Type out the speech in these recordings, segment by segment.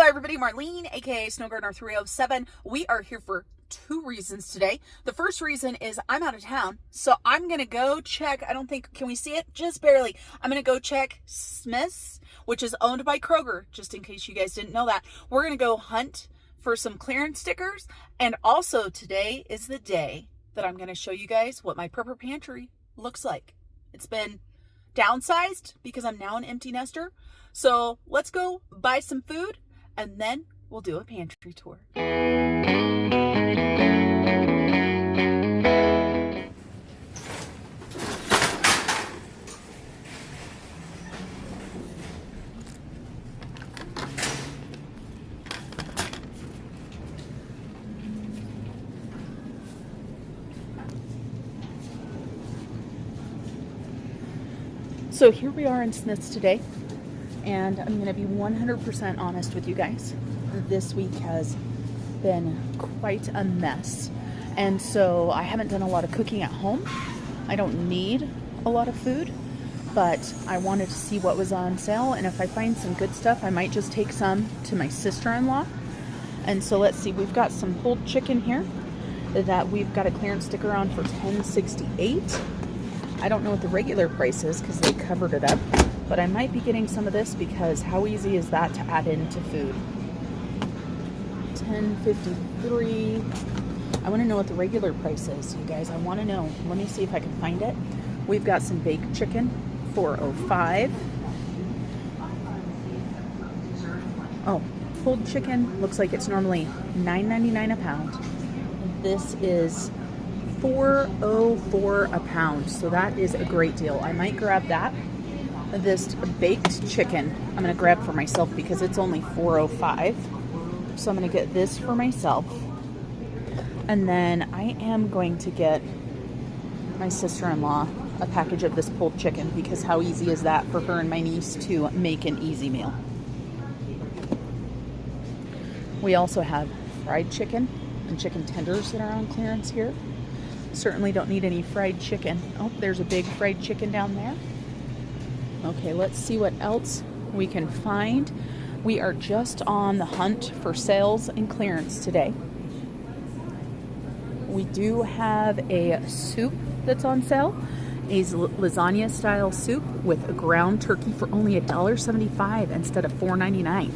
Hi everybody, Marlene, aka Snow Gardener 307. We are here for two reasons today. The first reason is I'm out of town, so I'm gonna go check, can we see it? Just barely. I'm gonna go check Smith's, which is owned by Kroger, just in case you guys didn't know that. We're gonna go hunt for some clearance stickers, and also today is the day that I'm gonna show you guys what my prepper pantry looks like. It's been downsized because I'm now an empty nester. So let's go buy some food and then we'll do a pantry tour. So here we are in Smith's today, and I'm going to be 100% honest with you guys. This week has been quite a mess, and so I haven't done a lot of cooking at home. I don't need a lot of food, but I wanted to see what was on sale, and if I find some good stuff, I might just take some to my sister-in-law. And so let's see, we've got some pulled chicken here that we've got a clearance sticker on for $10.68. I don't know what the regular price is because they covered it up, but I might be getting some of this because how easy is that to add into food? $10.53. I want to know what the regular price is, you guys. I want to know. Let me see if I can find it. We've got some baked chicken, $4.05. Oh, pulled chicken looks like it's normally $9.99 a pound. This is $4.04 a pound, so that is a great deal. I might grab that. This baked chicken I'm going to grab for myself because it's only $4.05, so I'm going to get this for myself, and then I am going to get my sister-in-law a package of this pulled chicken because how easy is that for her and my niece to make an easy meal. We also have fried chicken and chicken tenders that are on clearance here. Certainly don't need any fried chicken. Oh, there's a big fried chicken down there. Okay, let's see what else we can find. We are just on the hunt for sales and clearance today. We do have a soup that's on sale, a lasagna style soup with a ground turkey for only $1.75 instead of $4.99.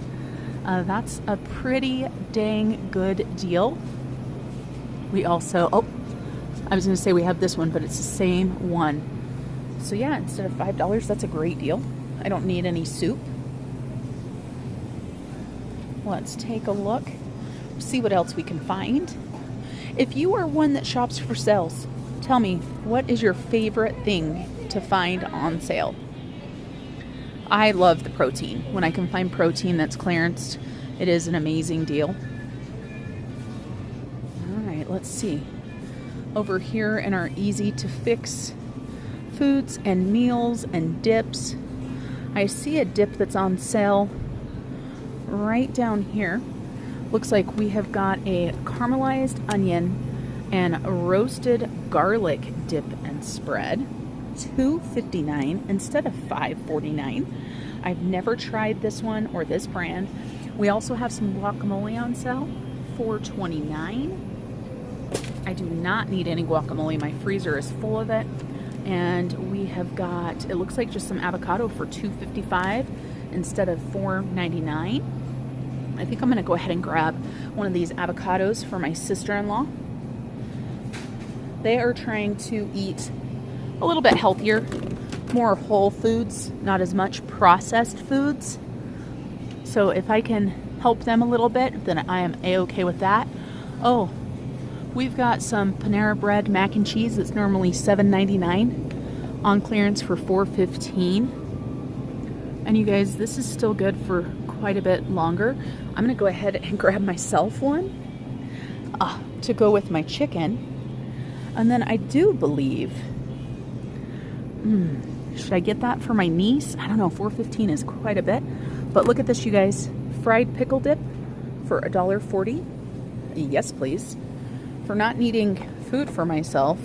That's a pretty dang good deal. We also, I was going to say we have this one, but it's the same one. So yeah, instead of $5, that's a great deal. I don't need any soup. Let's take a look, see what else we can find. If you are one that shops for sales, tell me, what is your favorite thing to find on sale? I love the protein. When I can find protein that's clearanced, it is an amazing deal. All right, let's see. Over here in our easy to fix foods and meals and dips, I see a dip that's on sale right down here. Looks like we have got a caramelized onion and roasted garlic dip and spread, $2.59 instead of $5.49. I've never tried this one or this brand. We also have some guacamole on sale, $4.29. I do not need any guacamole. My freezer is full of it. And we have got, it looks like just some avocado for $2.55 instead of $4.99. I think I'm going to go ahead and grab one of these avocados for my sister-in-law. They are trying to eat a little bit healthier, more whole foods, not as much processed foods. So if I can help them a little bit, then I am a-okay with that. Oh, we've got some Panera Bread mac and cheese that's normally $7.99 on clearance for $4.15. And you guys, this is still good for quite a bit longer. I'm gonna go ahead and grab myself one to go with my chicken. And then I do believe, should I get that for my niece? I don't know, $4.15 is quite a bit. But look at this, you guys. Fried pickle dip for $1.40. Yes, please. For not needing food for myself.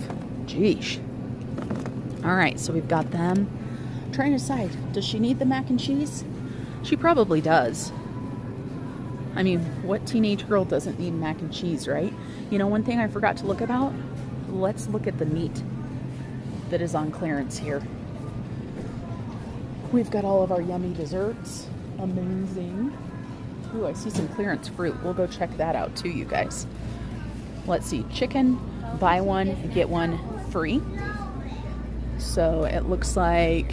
Geesh. All right, so we've got them. Trying to decide, does she need the mac and cheese? She probably does. I mean, what teenage girl doesn't need mac and cheese, right? You know, one thing I forgot to look about, let's look at the meat that is on clearance here. We've got all of our yummy desserts. Amazing. Ooh, I see some clearance fruit. We'll go check that out too, you guys. Let's see, chicken, buy one, get one free. So it looks like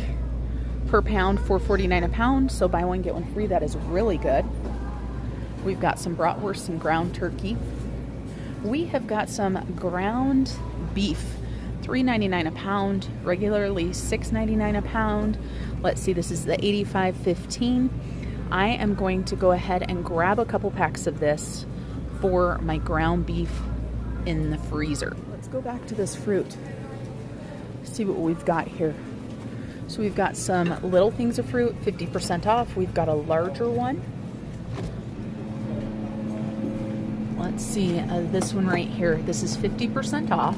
per pound, $4.49 a pound. So buy one, get one free. That is really good. We've got some bratwurst and ground turkey. We have got some ground beef, $3.99 a pound, regularly $6.99 a pound. Let's see, this is the 85.15. I am going to go ahead and grab a couple packs of this for my ground beef in the freezer. Let's go back to this fruit. See what we've got here. So we've got some little things of fruit, 50% off. We've got a larger one. Let's see, this one right here. This is 50% off.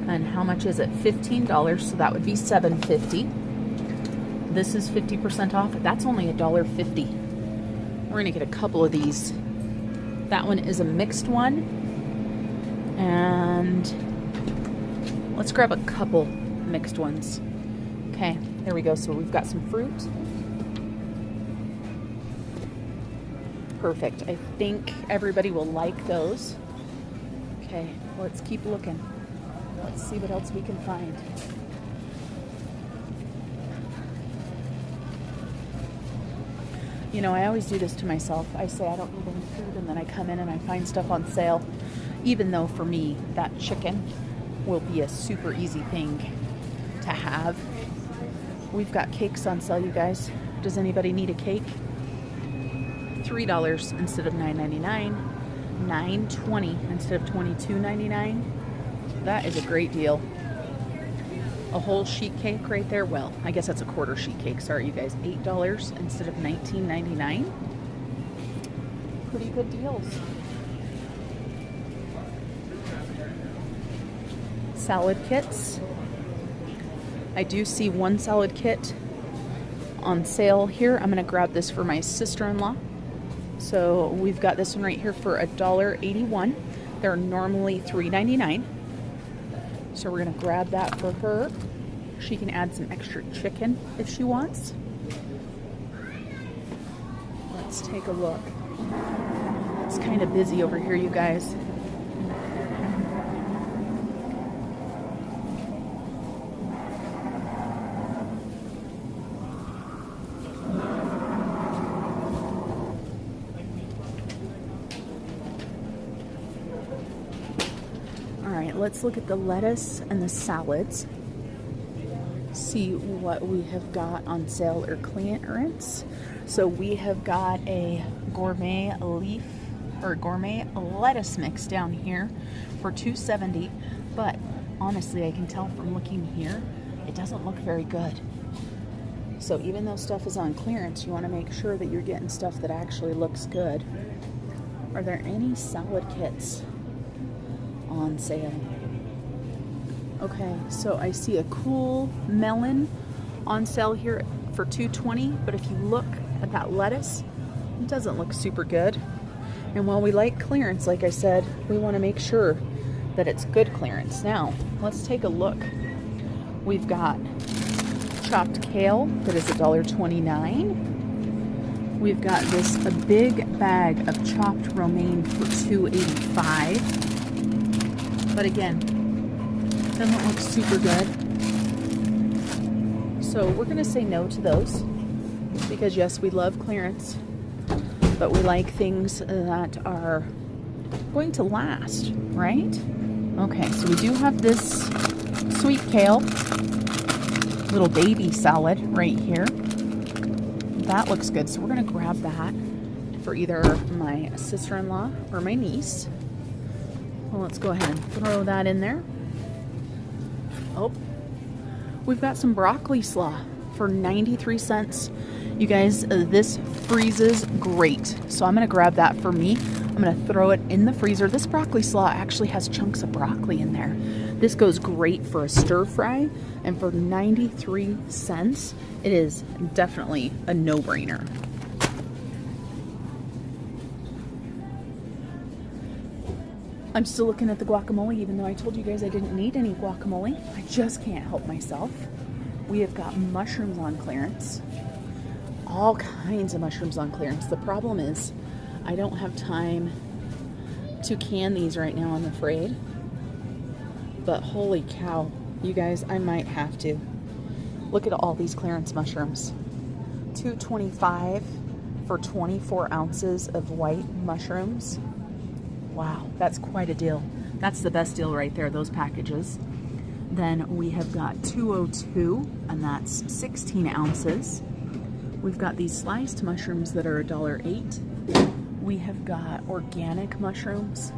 And how much is it? $15, so that would be $7.50. This is 50% off. That's only $1.50. We're gonna get a couple of these. That one is a mixed one. And let's grab a couple mixed ones. Okay, there we go. So we've got some fruit. Perfect. I think everybody will like those. Okay, let's keep looking. Let's see what else we can find. You know, I always do this to myself. I say I don't need any food, and then I come in and I find stuff on sale. Even though for me, that chicken will be a super easy thing to have. We've got cakes on sale, you guys. Does anybody need a cake? $3 instead of $9.99. $9.20 instead of $22.99. That is a great deal. A whole sheet cake right there. Well, I guess that's a quarter sheet cake. Sorry, you guys. $8 instead of $19.99. Pretty good deals. Salad kits. I do see one salad kit on sale here. I'm going to grab this for my sister-in-law. So we've got this one right here for $1.81. They're normally $3.99. So we're going to grab that for her. She can add some extra chicken if she wants. Let's take a look. It's kind of busy over here, you guys. Let's look at the lettuce and the salads. See what we have got on sale or clearance. So we have got a gourmet leaf or gourmet lettuce mix down here for $2.70. But honestly, I can tell from looking here, it doesn't look very good. So even though stuff is on clearance, you want to make sure that you're getting stuff that actually looks good. Are there any salad kits on sale? Okay, so I see a cool melon on sale here for $2.20, but if you look at that lettuce, it doesn't look super good. And while we like clearance, like I said, we want to make sure that it's good clearance. Now, let's take a look. We've got chopped kale that is $1.29. We've got a big bag of chopped romaine for $2.85. But again, doesn't look super good. So we're going to say no to those because yes, we love clearance, but we like things that are going to last, right? Okay, so we do have this sweet kale, little baby salad right here. That looks good. So we're going to grab that for either my sister-in-law or my niece. Well, let's go ahead and throw that in there. Oh, we've got some broccoli slaw for 93 cents. You guys, this freezes great. So I'm going to grab that for me. I'm going to throw it in the freezer. This broccoli slaw actually has chunks of broccoli in there. This goes great for a stir fry. And for 93 cents, it is definitely a no-brainer. I'm still looking at the guacamole, even though I told you guys I didn't need any guacamole. I just can't help myself. We have got mushrooms on clearance. All kinds of mushrooms on clearance. The problem is I don't have time to can these right now, I'm afraid. But holy cow, you guys, I might have to. Look at all these clearance mushrooms. $2.25 for 24 ounces of white mushrooms. Wow, that's quite a deal. That's the best deal right there, those packages. Then we have got $2.02, and that's 16 ounces. We've got these sliced mushrooms that are $1.08. We have got organic mushrooms.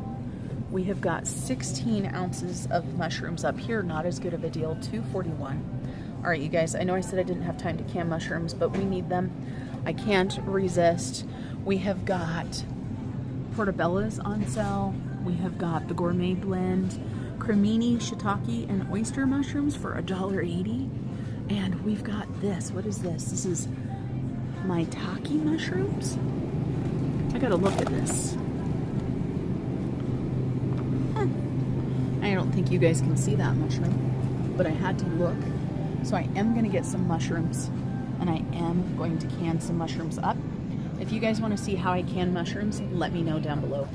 We have got 16 ounces of mushrooms up here. Not as good of a deal, $2.41. All right, you guys, I know I said I didn't have time to can mushrooms, but we need them. I can't resist. We have got portobellas on sale. We have got the gourmet blend, cremini, shiitake, and oyster mushrooms for $1.80. And we've got this. What is this? This is maitake mushrooms. I gotta look at this. I don't think you guys can see that mushroom, but I had to look. So I am gonna get some mushrooms, and I am going to can some mushrooms up. If you guys want to see how I can mushrooms, let me know down below.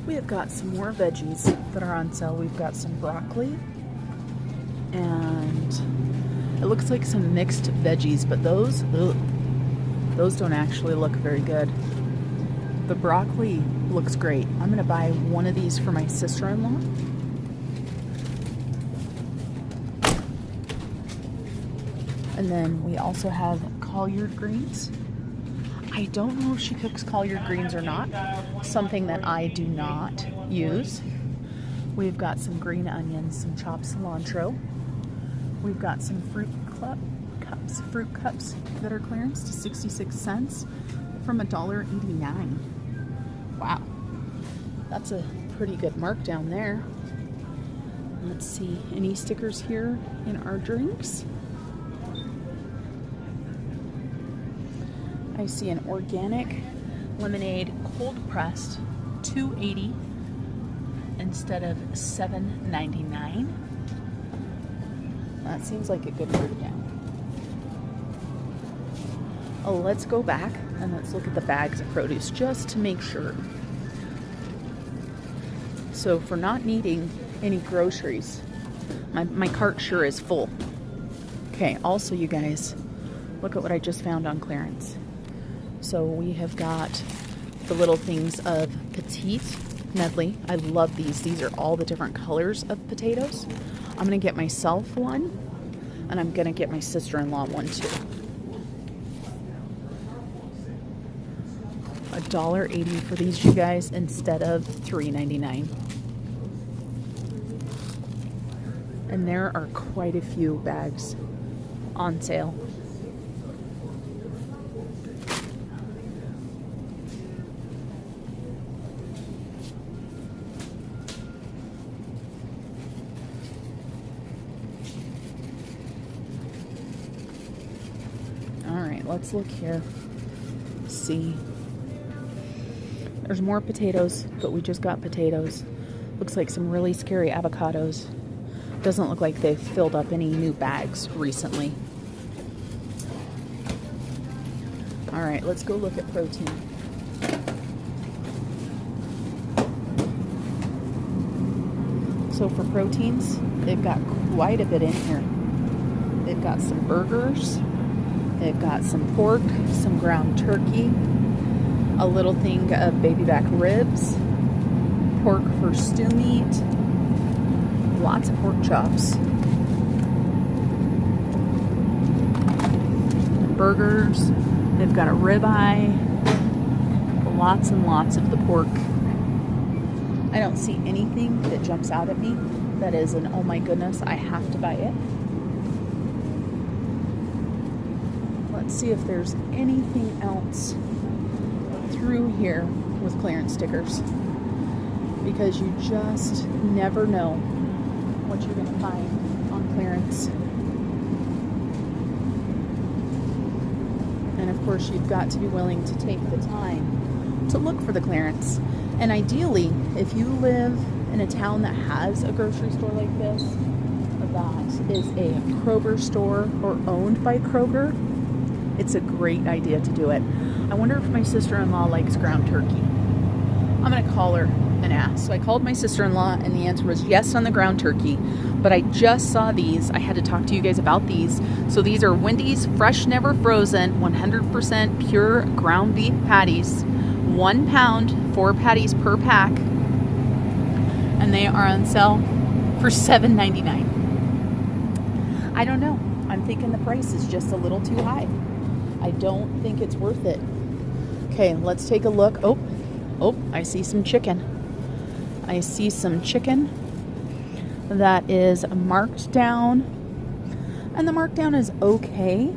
We have got some more veggies that are on sale. We've got some broccoli, and it looks like some mixed veggies, but those don't actually look very good. The broccoli looks great. I'm gonna buy one of these for my sister-in-law. And then we also have collard greens. I don't know if she cooks collard greens or not. Something that I do not use. We've got some green onions, some chopped cilantro. We've got some fruit cups that are clearance to 66 cents from $1.89. Wow, that's a pretty good markdown there. Let's see, any stickers here in our drinks? I see an organic lemonade cold pressed, $2.80 instead of $7.99. That seems like a good markdown. Oh, let's go back and let's look at the bags of produce just to make sure. So for not needing any groceries, my cart sure is full. Okay, also you guys, look at what I just found on clearance. So we have got the little things of petite medley. I love these. These are all the different colors of potatoes. I'm gonna get myself one, and I'm gonna get my sister-in-law one too. $1.80 for these, you guys, instead of $3.99. And there are quite a few bags on sale. Let's look here. See. There's more potatoes, but we just got potatoes. Looks like some really scary avocados. Doesn't look like they've filled up any new bags recently. All right, let's go look at protein. So for proteins, they've got quite a bit in here. They've got some burgers. They've got some pork, some ground turkey, a little thing of baby back ribs, pork for stew meat, lots of pork chops, burgers. They've got a ribeye, lots and lots of the pork. I don't see anything that jumps out at me that is an oh my goodness, I have to buy it. Let's see if there's anything else through here with clearance stickers, because you just never know what you're going to find on clearance. And of course you've got to be willing to take the time to look for the clearance And ideally, if you live in a town that has a grocery store like this, that is a Kroger store or owned by Kroger, it's a great idea to do it. I wonder if my sister-in-law likes ground turkey. I'm going to call her and ask. So I called my sister-in-law and the answer was yes on the ground turkey. But I just saw these. I had to talk to you guys about these. So these are Wendy's fresh, never frozen, 100% pure ground beef patties. 1 pound, 4 patties per pack. And they are on sale for $7.99. I don't know. I'm thinking the price is just a little too high. I don't think it's worth it. Okay, let's take a look. Oh, I see some chicken. I see some chicken that is marked down. And the markdown is okay.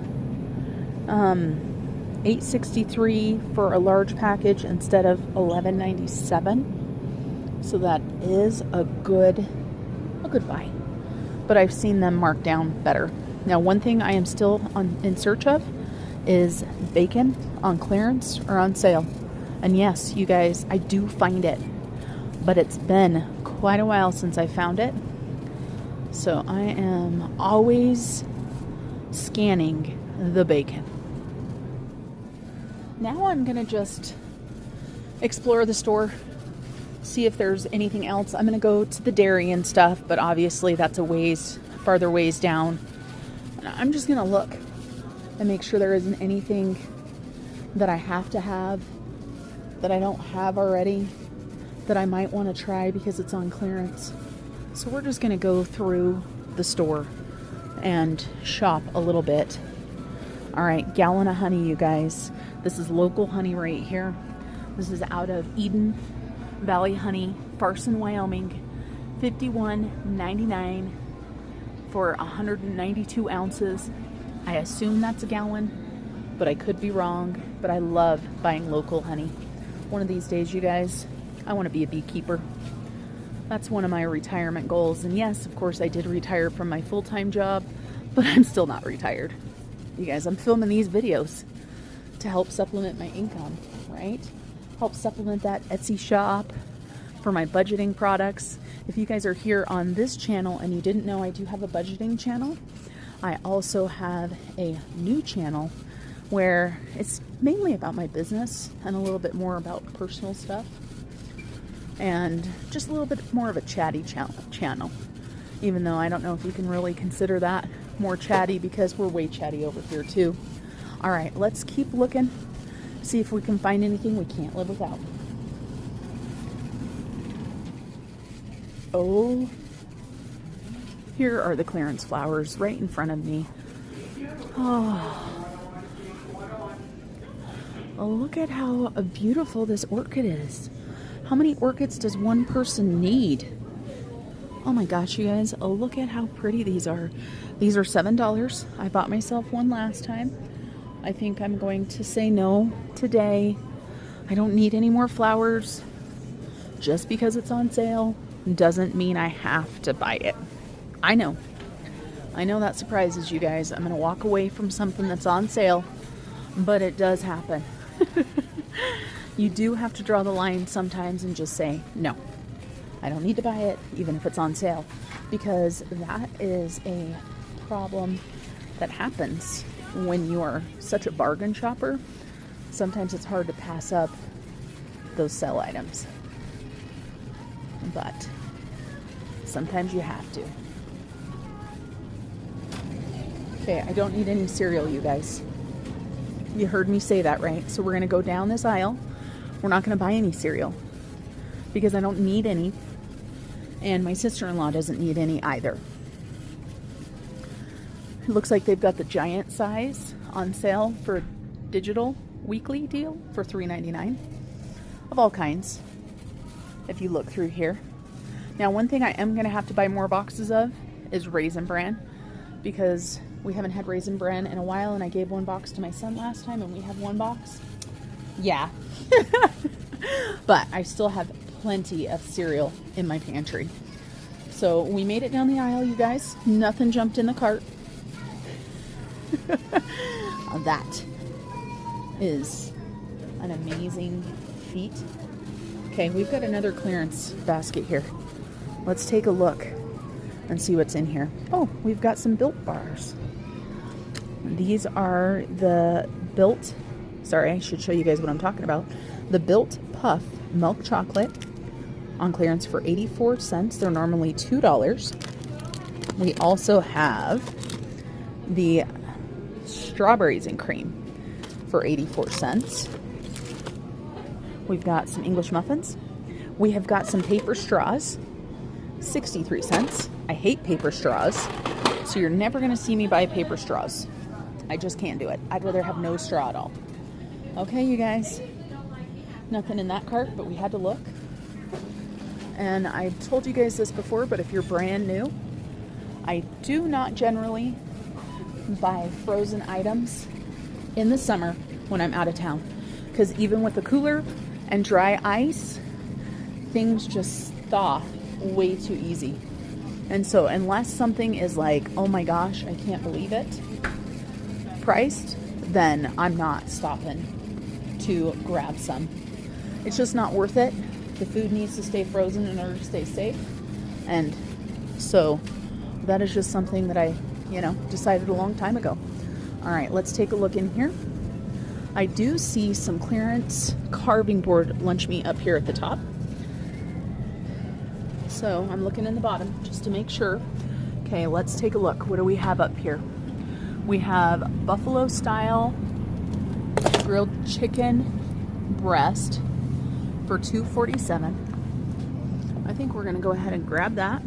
$8.63 for a large package instead of $11.97. So that is a good buy. But I've seen them marked down better. Now, one thing I am still in search of is bacon on clearance or on sale. And yes, you guys, I do find it. But it's been quite a while since I found it. So I am always scanning the bacon. Now I'm going to just explore the store, see if there's anything else. I'm going to go to the dairy and stuff, but obviously that's a farther ways down. And I'm just going to look and make sure there isn't anything that I have to have that I don't have already that I might want to try because it's on clearance. So we're just going to go through the store and shop a little bit. All right, gallon of honey, you guys. This is local honey right here. This is out of Eden Valley Honey, Farson, Wyoming. $51.99 for 192 ounces. I assume that's a gallon, but I could be wrong. But I love buying local honey. One of these days, you guys, I want to be a beekeeper. That's one of my retirement goals. And yes, of course, I did retire from my full-time job, but I'm still not retired. You guys, I'm filming these videos to help supplement my income, right? Help supplement that Etsy shop for my budgeting products. If you guys are here on this channel and you didn't know, I do have a budgeting channel. I also have a new channel where it's mainly about my business and a little bit more about personal stuff. And just a little bit more of a chatty channel. Even though I don't know if you can really consider that more chatty because we're way chatty over here too. All right, let's keep looking. See if we can find anything we can't live without. Oh, here are the clearance flowers right in front of me. Oh, look at how beautiful this orchid is. How many orchids does one person need? Oh my gosh, you guys, look at how pretty these are. These are $7. I bought myself one last time. I think I'm going to say no today. I don't need any more flowers. Just because it's on sale doesn't mean I have to buy it. I know that surprises you guys. I'm going to walk away from something that's on sale, but it does happen. You do have to draw the line sometimes and just say, no, I don't need to buy it, even if it's on sale, because that is a problem that happens when you are such a bargain shopper. Sometimes it's hard to pass up those sale items, but sometimes you have to. Okay, I don't need any cereal, you guys. You heard me say that, right? So we're going to go down this aisle. We're not going to buy any cereal because I don't need any, and my sister-in-law doesn't need any either. It looks like they've got the giant size on sale for a digital weekly deal for $3.99 of all kinds, if you look through here. Now, one thing I am going to have to buy more boxes of is Raisin Bran, because we haven't had Raisin Bran in a while, and I gave one box to my son last time, and we had one box. Yeah. But I still have plenty of cereal in my pantry. So we made it down the aisle, you guys. Nothing jumped in the cart. That is an amazing feat. Okay, we've got another clearance basket here. Let's take a look and see what's in here. Oh, we've got some Built bars. These are the Built, sorry, I should show you guys what I'm talking about. The Built Puff Milk Chocolate on clearance for 84 cents. They're normally $2. We also have the strawberries and cream for 84 cents. We've got some English muffins. We have got some paper straws, 63 cents. I hate paper straws, so you're never going to see me buy paper straws. I just can't do it. I'd rather have no straw at all. Okay, you guys. Nothing in that cart, but we had to look. And I've told you guys this before, but if you're brand new, I do not generally buy frozen items in the summer when I'm out of town. Because even with the cooler and dry ice, things just thaw way too easy. And so unless something is like, oh my gosh, I can't believe it, priced, then I'm not stopping to grab some. It's just not worth it. The food needs to stay frozen in order to stay safe. And so that is just something that I, decided a long time ago. All right, let's take a look in here. I do see some clearance carving board lunch meat up here at the top. So I'm looking in the bottom just to make sure. Okay, let's take a look. What do we have up here? We have buffalo style grilled chicken breast for $2.47. I think we're gonna go ahead and grab that.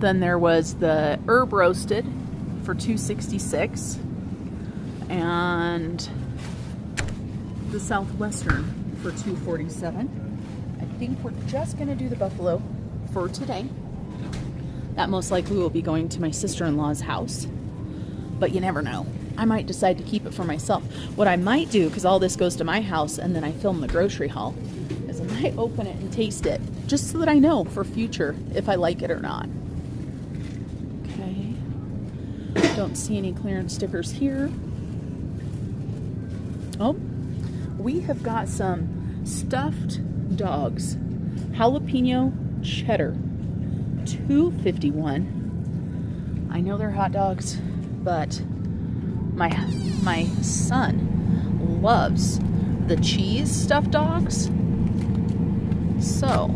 Then there was the herb roasted for $2.66. And the Southwestern for $2.47. I think we're just going to do the buffalo for today. That most likely will be going to my sister-in-law's house, but you never know. I might decide to keep it for myself. What I might do, because all this goes to my house and then I film the grocery haul, is I might open it and taste it just so that I know for future if I like it or not. Okay. Don't see any clearance stickers here. Oh, we have got some stuffed dogs. Jalapeno cheddar, $2.51. I know they're hot dogs, but my son loves the cheese stuffed dogs. So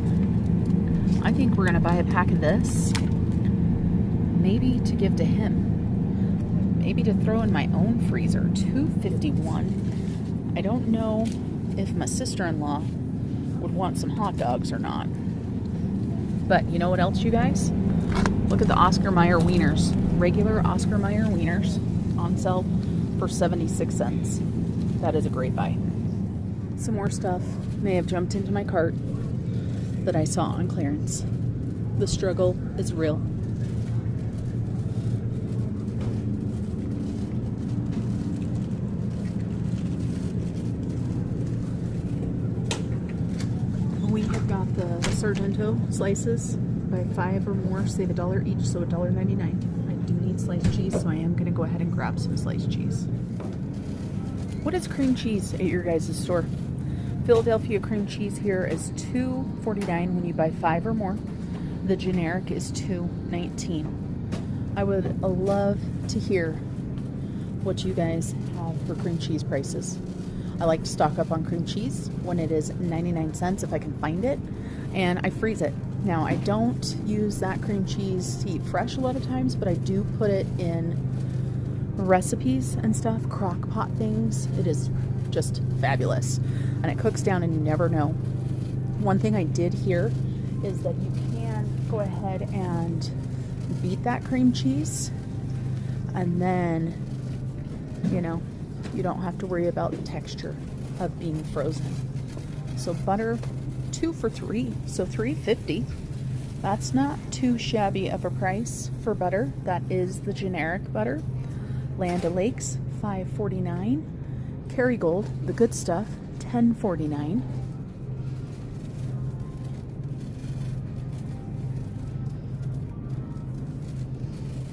I think we're gonna buy a pack of this, maybe to give to him, maybe to throw in my own freezer. $2.51. I don't know if my sister-in-law would want some hot dogs or not. But you know what else, you guys? Look at the Oscar Mayer wieners. Regular Oscar Mayer wieners on sale for 76 cents. That is a great buy. Some more stuff may have jumped into my cart that I saw on clearance. The struggle is real. We have got the Sargento slices. Buy 5 or more, save $1 each, so $1.99. I do need sliced cheese, so I am going to go ahead and grab some sliced cheese. What is cream cheese at your guys' store? Philadelphia cream cheese here is $2.49 when you buy 5 or more. The generic is $2.19. I would love to hear what you guys have for cream cheese prices. I like to stock up on cream cheese when it is 99 cents if I can find it, and I freeze it. Now, I don't use that cream cheese to eat fresh a lot of times, but I do put it in recipes and stuff, crock pot things. It is just fabulous, and it cooks down and you never know. One thing I did hear is that you can go ahead and beat that cream cheese, and then, you don't have to worry about the texture of being frozen. So butter, 2 for $3, so $3.50. That's not too shabby of a price for butter. That is the generic butter. Land O'Lakes, $5.49. Kerrygold, the good stuff, $10.49.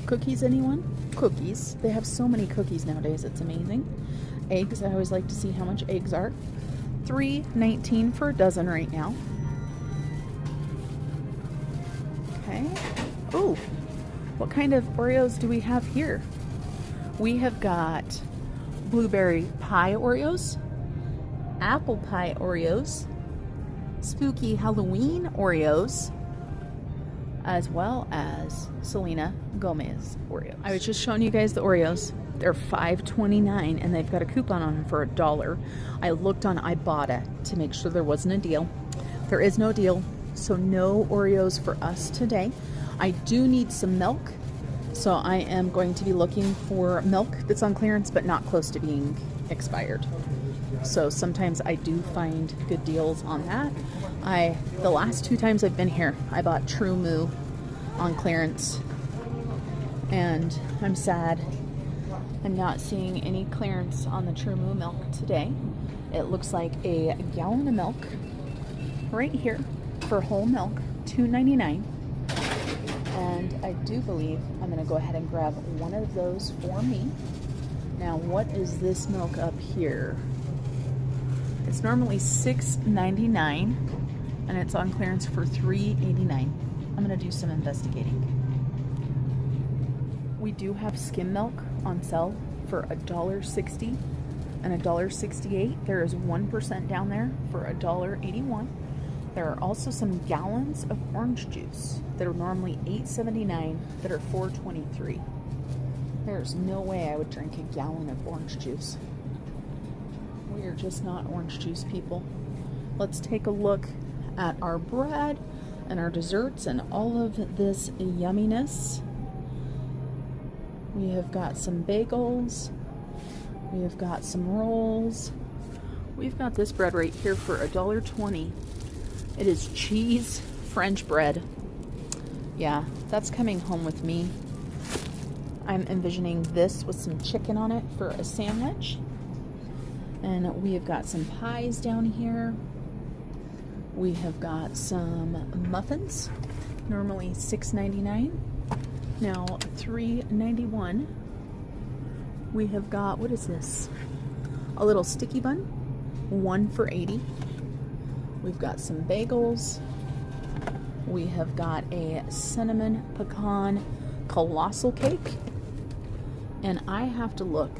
Cookies, anyone? Cookies. They have so many cookies nowadays, it's amazing. Eggs, I always like to see how much eggs are. $3.19 for a dozen right now. Okay. Oh, what kind of Oreos do we have here? We have got blueberry pie Oreos, apple pie Oreos, spooky Halloween Oreos, as well as Selena Gomez Oreos. I was just showing you guys the Oreos. They're $5.29 and they've got a coupon on them for $1. I looked on Ibotta to make sure there wasn't a deal. There is no deal, so no Oreos for us today. I do need some milk, so I am going to be looking for milk that's on clearance but not close to being expired. So sometimes I do find good deals on that. The last 2 times I've been here, I bought True Moo on clearance, and I'm sad I'm not seeing any clearance on the True Moo milk today. It looks like a gallon of milk right here for whole milk, $2.99. And I do believe I'm going to go ahead and grab one of those for me. Now, what is this milk up here? It's normally $6.99 and it's on clearance for $3.89. I'm going to do some investigating. We do have skim milk on sale for $1.60 and $1.68. There is 1% down there for $1.81. There are also some gallons of orange juice that are normally $8.79 that are $4.23. There's no way I would drink a gallon of orange juice. We are just not orange juice people. Let's take a look at our bread and our desserts and all of this yumminess. We have got some bagels. We have got some rolls. We've got this bread right here for $1.20. It is cheese French bread. Yeah, that's coming home with me. I'm envisioning this with some chicken on it for a sandwich. And we have got some pies down here. We have got some muffins, normally $6.99. Now $3.91. We have got, what is this? A little sticky bun, 1 for $80. We've got some bagels. We have got a cinnamon pecan colossal cake. And I have to look,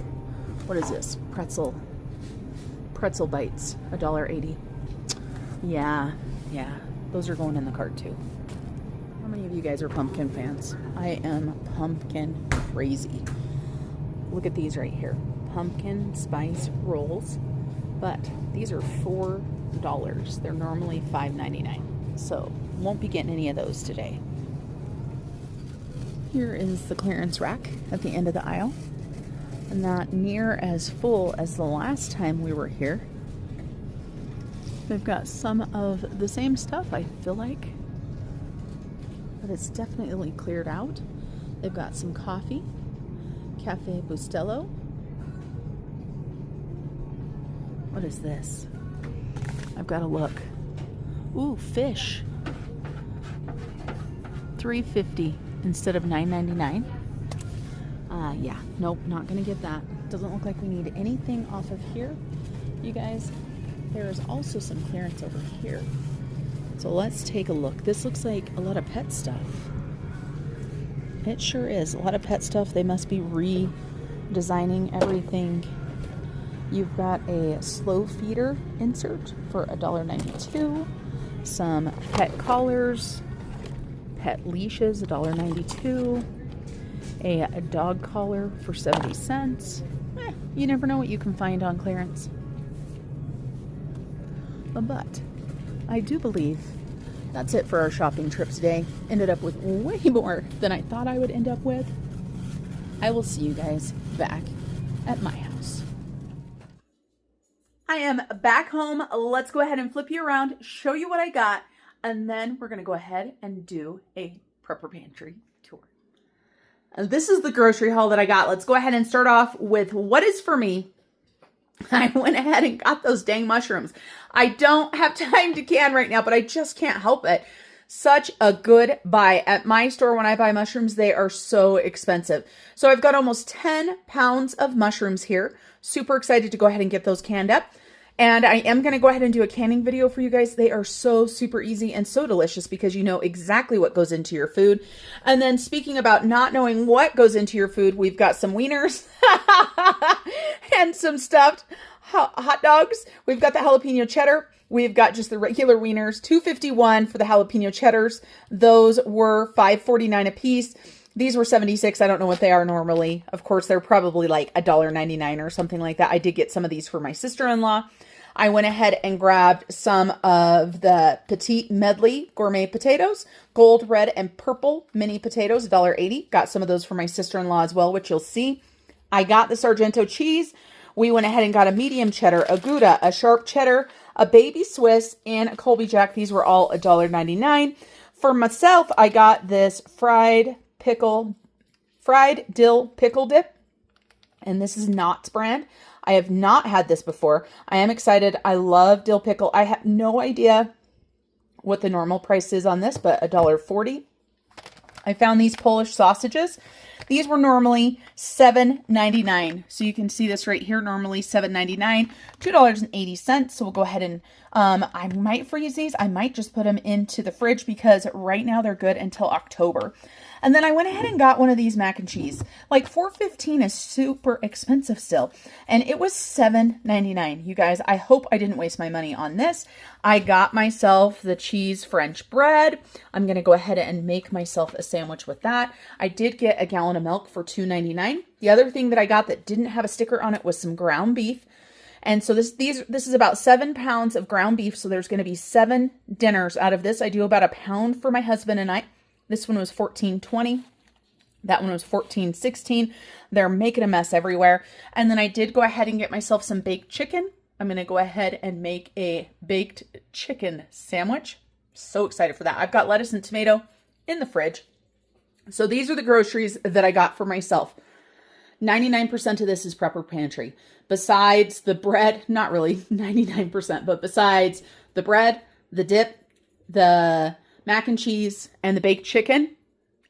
what is this? Pretzel bites, $1.80. Yeah, those are going in the cart too. How many of you guys are pumpkin fans? I am pumpkin crazy. Look at these right here. Pumpkin spice rolls. But these are $4. They're normally $5.99. So won't be getting any of those today. Here is the clearance rack at the end of the aisle. Not near as full as the last time we were here. They've got some of the same stuff, I feel like, but it's definitely cleared out. They've got some coffee, Cafe Bustelo. What is this? I've got to look. Ooh, fish. $3.50 instead of $9.99. Yeah, nope, not gonna get that. Doesn't look like we need anything off of here. You guys, there is also some clearance over here. So let's take a look. This looks like a lot of pet stuff. It sure is. A lot of pet stuff. They must be redesigning everything. You've got a slow feeder insert for $1.92. Some pet collars, pet leashes, $1.92. A dog collar for 70 cents. You never know what you can find on clearance. But I do believe that's it for our shopping trip today. Ended up with way more than I thought I would end up with. I will see you guys back at my house. I am back home. Let's go ahead and flip you around, show you what I got, and then we're going to go ahead and do a prepper pantry tour. And this is the grocery haul that I got. Let's go ahead and start off with what is for me. I went ahead and got those dang mushrooms. I don't have time to can right now, but I just can't help it. Such a good buy. At my store, when I buy mushrooms, they are so expensive. So I've got almost 10 pounds of mushrooms here. Super excited to go ahead and get those canned up. And I am going to go ahead and do a canning video for you guys. They are so super easy and so delicious because you know exactly what goes into your food. And then speaking about not knowing what goes into your food, we've got some wieners and some stuffed hot dogs. We've got the jalapeno cheddar. We've got just the regular wieners, $2.51 for the jalapeno cheddars. Those were $5.49 a piece. These were 76. I don't know what they are normally. Of course, they're probably like $1.99 or something like that. I did get some of these for my sister-in-law. I went ahead and grabbed some of the Petite Medley gourmet potatoes, gold, red, and purple mini potatoes, $1.80. Got some of those for my sister-in-law as well, which you'll see. I got the Sargento cheese. We went ahead and got a medium cheddar, a Gouda, a sharp cheddar, a baby Swiss, and a Colby Jack. These were all $1.99. For myself, I got this fried dill pickle dip, and this is Knott's brand. I have not had this before. I am excited. I love dill pickle. I have no idea what the normal price is on this, but $1.40. I found these Polish sausages. These were normally $7.99. So you can see this right here, normally $7.99, $2.80. So we'll go ahead and I might freeze these. I might just put them into the fridge because right now they're good until October. And then I went ahead and got one of these mac and cheese. Like $4.15 is super expensive still. And it was $7.99. You guys, I hope I didn't waste my money on this. I got myself the cheese French bread. I'm going to go ahead and make myself a sandwich with that. I did get a gallon of milk for $2.99. The other thing that I got that didn't have a sticker on it was some ground beef. And so this is about 7 pounds of ground beef. So there's going to be 7 dinners out of this. I do about a pound for my husband and I. This one was $14.20. That one was $14.16. They're making a mess everywhere. And then I did go ahead and get myself some baked chicken. I'm going to go ahead and make a baked chicken sandwich. So excited for that. I've got lettuce and tomato in the fridge. So these are the groceries that I got for myself. 99% of this is Prepper Pantry. Besides the bread, not really 99%, but besides the bread, the dip, the mac and cheese, and the baked chicken,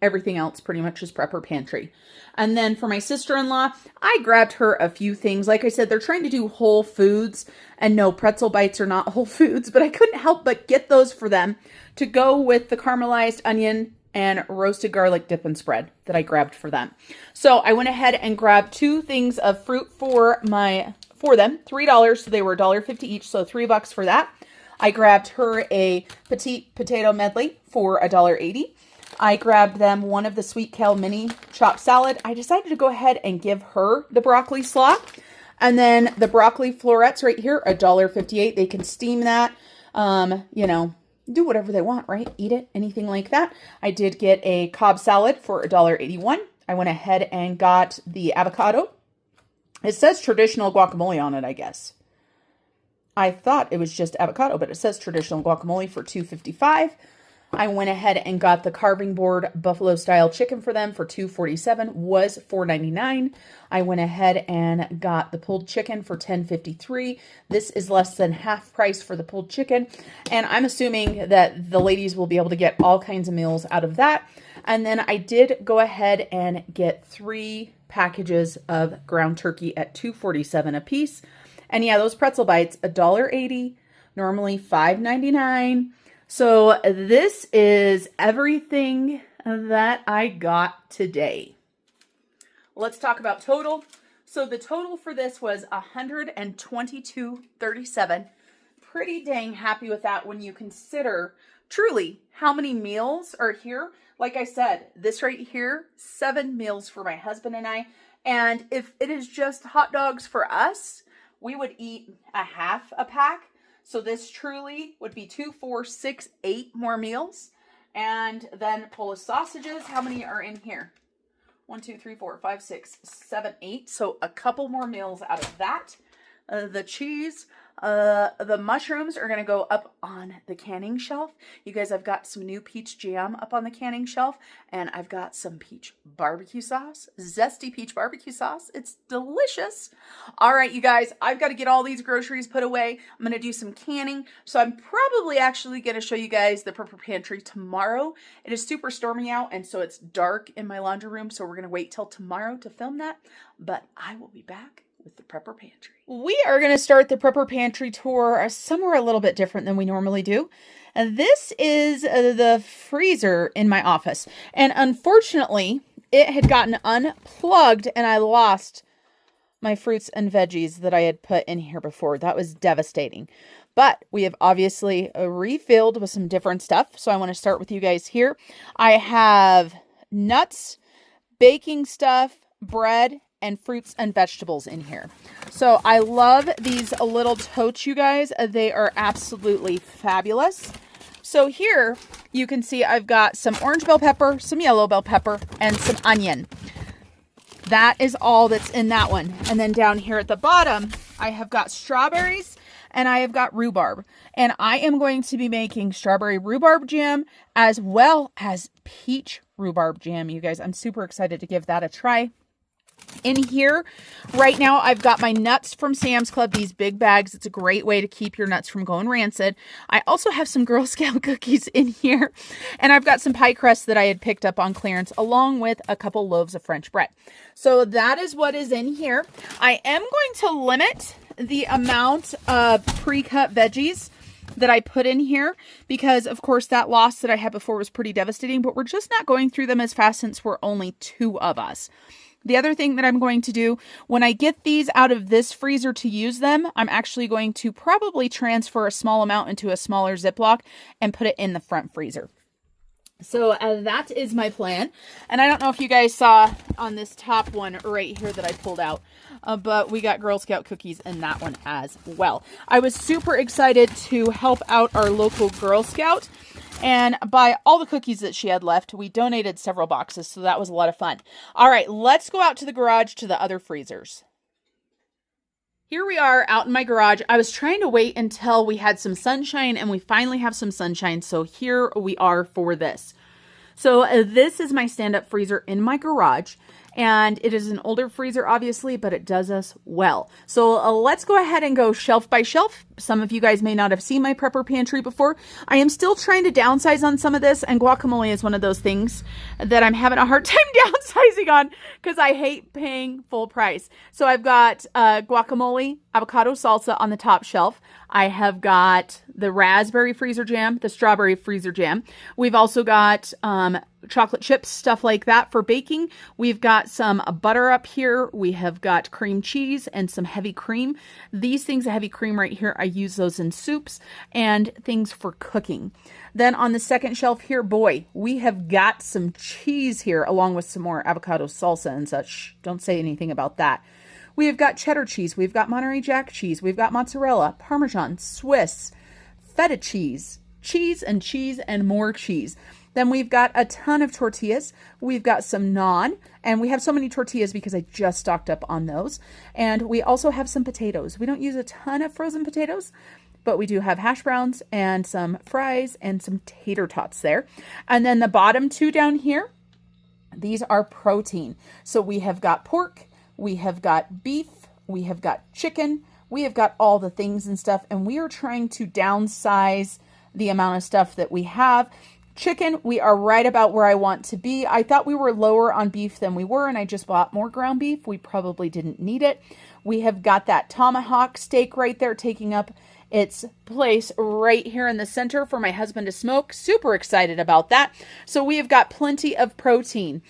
everything else pretty much is Prepper Pantry. And then for my sister-in-law, I grabbed her a few things. Like I said, they're trying to do Whole Foods, and no, pretzel bites are not Whole Foods, but I couldn't help but get those for them to go with the caramelized onion and roasted garlic dip and spread that I grabbed for them. So I went ahead and grabbed 2 things of fruit for them, $3, so they were $1.50 each, so $3 for that. I grabbed her a petite potato medley for $1.80. I grabbed them one of the sweet kale mini chopped salad. I decided to go ahead and give her the broccoli slaw. And then the broccoli florets right here, $1.58. They can steam that, you know, do whatever they want, right? Eat it, anything like that. I did get a Cobb salad for $1.81. I went ahead and got the avocado. It says traditional guacamole on it, I guess. I thought it was just avocado, but it says traditional guacamole for $2.55. I went ahead and got the carving board buffalo style chicken for them for $2.47, was $4.99. I went ahead and got the pulled chicken for $10.53. This is less than half price for the pulled chicken. And I'm assuming that the ladies will be able to get all kinds of meals out of that. And then I did go ahead and get 3 packages of ground turkey at $2.47 a piece. And yeah, those pretzel bites, $1.80, normally $5.99. So this is everything that I got today. Let's talk about total. So the total for this was $122.37. Pretty dang happy with that when you consider truly how many meals are here. Like I said, this right here, 7 meals for my husband and I. And if it is just hot dogs for us, we would eat a half a pack. So this truly would be 2, 4, 6, 8 more meals. And then Polish sausages, how many are in here? 1, 2, 3, 4, 5, 6, 7, 8. So a couple more meals out of that. The cheese, the mushrooms are going to go up on the canning shelf. You guys, I've got some new peach jam up on the canning shelf, and I've got some peach barbecue sauce, zesty peach barbecue sauce. It's delicious. All right, you guys, I've got to get all these groceries put away. I'm going to do some canning, so I'm probably actually going to show you guys the Prepper Pantry tomorrow. It is super stormy out, and so it's dark in my laundry room, so we're going to wait till tomorrow to film that, but I will be back with the Prepper Pantry. We are going to start the Prepper Pantry tour somewhere a little bit different than we normally do. And this is the freezer in my office. And unfortunately, it had gotten unplugged and I lost my fruits and veggies that I had put in here before. That was devastating. But we have obviously refilled with some different stuff. So I want to start with you guys here. I have nuts, baking stuff, bread, and fruits and vegetables in here. So I love these little totes, you guys. They are absolutely fabulous. So here you can see I've got some orange bell pepper, some yellow bell pepper, and some onion. That is all that's in that one. And then down here at the bottom, I have got strawberries and I have got rhubarb. And I am going to be making strawberry rhubarb jam as well as peach rhubarb jam, you guys. I'm super excited to give that a try. In here right now, I've got my nuts from Sam's Club, these big bags. It's a great way to keep your nuts from going rancid. I also have some Girl Scout cookies in here, and I've got some pie crust that I had picked up on clearance, along with a couple loaves of French bread. So that is what is in here. I am going to limit the amount of pre-cut veggies that I put in here because, of course, that loss that I had before was pretty devastating, but we're just not going through them as fast since we're only 2 of us. The other thing that I'm going to do, when I get these out of this freezer to use them, I'm actually going to probably transfer a small amount into a smaller Ziploc and put it in the front freezer. So that is my plan. And I don't know if you guys saw on this top one right here that I pulled out, but we got Girl Scout cookies in that one as well. I was super excited to help out our local Girl Scout and buy all the cookies that she had left. We donated several boxes, so that was a lot of fun. All right, let's go out to the garage to the other freezers. Here we are out in my garage. I was trying to wait until we had some sunshine, and we finally have some sunshine, so here we are for this. So this is my stand-up freezer in my garage. And it is an older freezer, obviously, but it does us well. So let's go ahead and go shelf by shelf. Some of you guys may not have seen my Prepper Pantry before. I am still trying to downsize on some of this, and guacamole is one of those things that I'm having a hard time downsizing on because I hate paying full price. So I've got guacamole, avocado salsa on the top shelf. I have got the raspberry freezer jam, the strawberry freezer jam. We've also got chocolate chips, stuff like that for baking. We've got some butter up here. We have got cream cheese and some heavy cream. These things, the heavy cream right here, I use those in soups and things for cooking. Then on the second shelf here, boy, we have got some cheese here along with some more avocado salsa and such. Don't say anything about that. We have got cheddar cheese. We've got Monterey Jack cheese. We've got mozzarella, Parmesan, Swiss, feta cheese, cheese and more cheese. Then we've got a ton of tortillas. We've got some naan, and we have so many tortillas because I just stocked up on those. And we also have some potatoes. We don't use a ton of frozen potatoes, but we do have hash browns and some fries and some tater tots there. And then the bottom 2 down here, these are protein. So we have got pork, we have got beef, we have got chicken, we have got all the things and stuff, and we are trying to downsize the amount of stuff that we have. Chicken, we are right about where I want to be. I thought we were lower on beef than we were, and I just bought more ground beef. We probably didn't need it. We have got that tomahawk steak right there taking up its place right here in the center for my husband to smoke. Super excited about that. So we have got plenty of protein.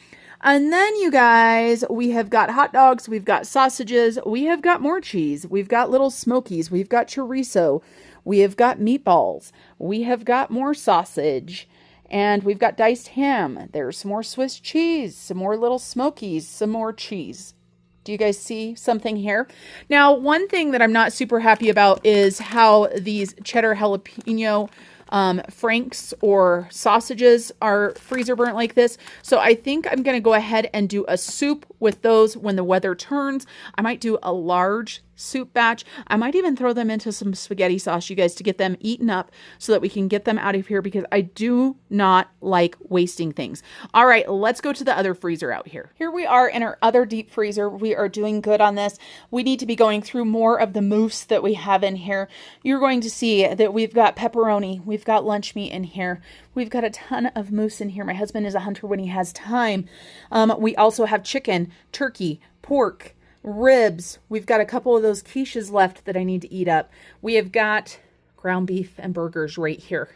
And then, you guys, we have got hot dogs, we've got sausages, we have got more cheese, we've got little smokies, we've got chorizo, we have got meatballs, we have got more sausage, and we've got diced ham. There's some more Swiss cheese, some more little smokies, some more cheese. Do you guys see something here? Now, one thing that I'm not super happy about is how these cheddar jalapeno franks or sausages are freezer burnt like this. So I think I'm going to go ahead and do a soup with those when the weather turns. I might do a large soup batch. I might even throw them into some spaghetti sauce, you guys, to get them eaten up so that we can get them out of here because I do not like wasting things. All right, let's go to the other freezer out here. Here we are in our other deep freezer. We are doing good on this. We need to be going through more of the mousse that we have in here. You're going to see that we've got pepperoni. We've got lunch meat in here. We've got a ton of mousse in here. My husband is a hunter when he has time. We also have chicken, turkey, pork, ribs. We've got a couple of those quiches left that I need to eat up. We have got ground beef and burgers right here.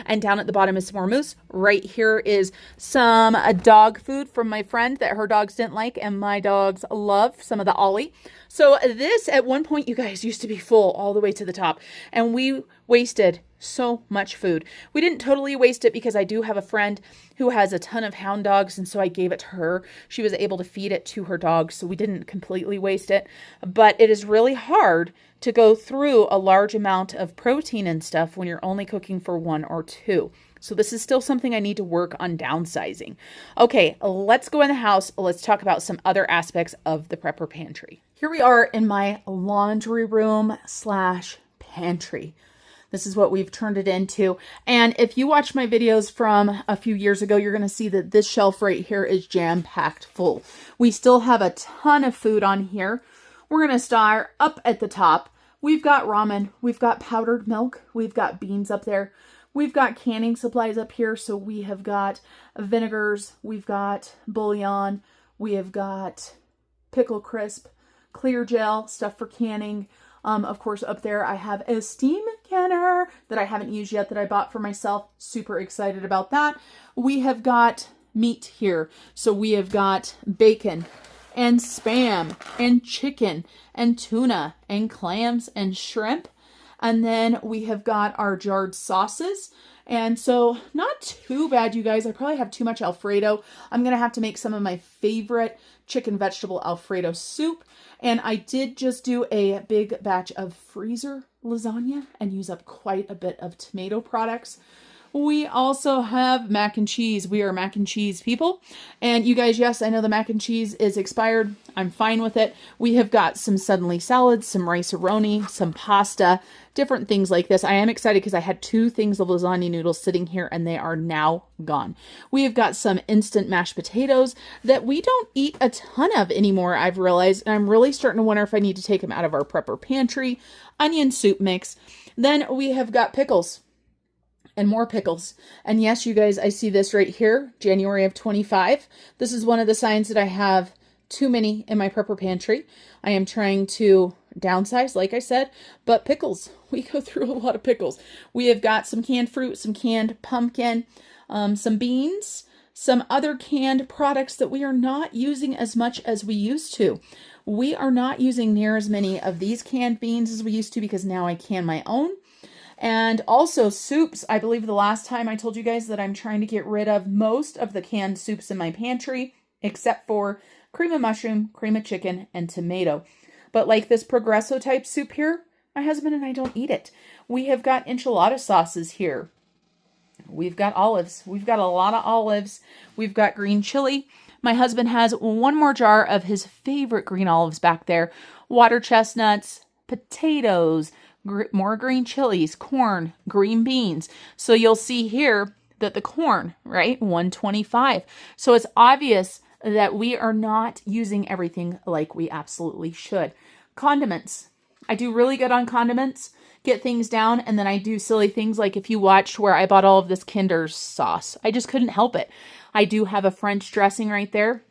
And down at the bottom is some more mousse. Right here is some dog food from my friend that her dogs didn't like and my dogs love, some of the Ollie. So this at one point, you guys, used to be full all the way to the top, and we wasted so much food. We didn't totally waste it because I do have a friend who has a ton of hound dogs, and so I gave it to her. She was able to feed it to her dogs, so we didn't completely waste it. But it is really hard to go through a large amount of protein and stuff when you're only cooking for 1 or 2. So this is still something I need to work on downsizing. Okay, let's go in the house. Let's talk about some other aspects of the prepper pantry. Here we are in my laundry room / pantry. This is what we've turned it into. And if you watch my videos from a few years ago, you're going to see that this shelf right here is jam-packed full. We still have a ton of food on here. We're going to start up at the top. We've got ramen. We've got powdered milk. We've got beans up there. We've got canning supplies up here. So we have got vinegars. We've got bouillon. We have got pickle crisp, clear gel, stuff for canning. Of course, up there I have a steam canner that I haven't used yet that I bought for myself. Super excited about that. We have got meat here. So we have got bacon and Spam and chicken and tuna and clams and shrimp. And then we have got our jarred sauces. And so not too bad, you guys. I probably have too much Alfredo. I'm going to have to make some of my favorite chicken vegetable Alfredo soup. And I did just do a big batch of freezer lasagna and use up quite a bit of tomato products. We also have mac and cheese. We are mac and cheese people. And you guys, yes, I know the mac and cheese is expired. I'm fine with it. We have got some suddenly salads, some rice-a-roni, some pasta, different things like this. I am excited because I had 2 things of lasagna noodles sitting here and they are now gone. We have got some instant mashed potatoes that we don't eat a ton of anymore, I've realized. And I'm really starting to wonder if I need to take them out of our prepper pantry. Onion soup mix. Then we have got pickles. And more pickles. And yes, you guys, I see this right here, January of 25. This is one of the signs that I have too many in my prepper pantry. I am trying to downsize, like I said, but pickles. We go through a lot of pickles. We have got some canned fruit, some canned pumpkin, some beans, some other canned products that we are not using as much as we used to. We are not using near as many of these canned beans as we used to because now I can my own. And also soups. I believe the last time I told you guys that I'm trying to get rid of most of the canned soups in my pantry, except for cream of mushroom, cream of chicken, and tomato. But like this Progresso type soup here, my husband and I don't eat it. We have got enchilada sauces here. We've got olives. We've got a lot of olives. We've got green chili. My husband has one more jar of his favorite green olives back there. Water chestnuts, potatoes, more green chilies, corn, green beans. So you'll see here that the corn, right, 125. So it's obvious that we are not using everything like we absolutely should. Condiments. I do really good on condiments, get things down, and then I do silly things like if you watched where I bought all of this Kinder sauce. I just couldn't help it. I do have a French dressing right there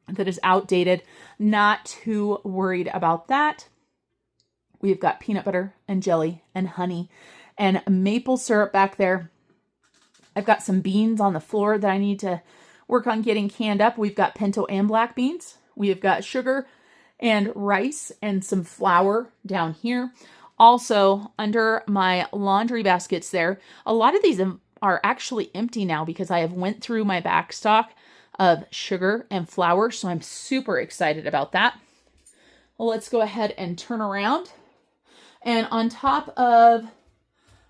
that is outdated. Not too worried about that. We've got peanut butter and jelly and honey and maple syrup back there. I've got some beans on the floor that I need to work on getting canned up. We've got pinto and black beans. We have got sugar and rice and some flour down here. Also, under my laundry baskets there, a lot of these are actually empty now because I have went through my back stock of sugar and flour. So I'm super excited about that. Well, let's go ahead and turn around. And on top of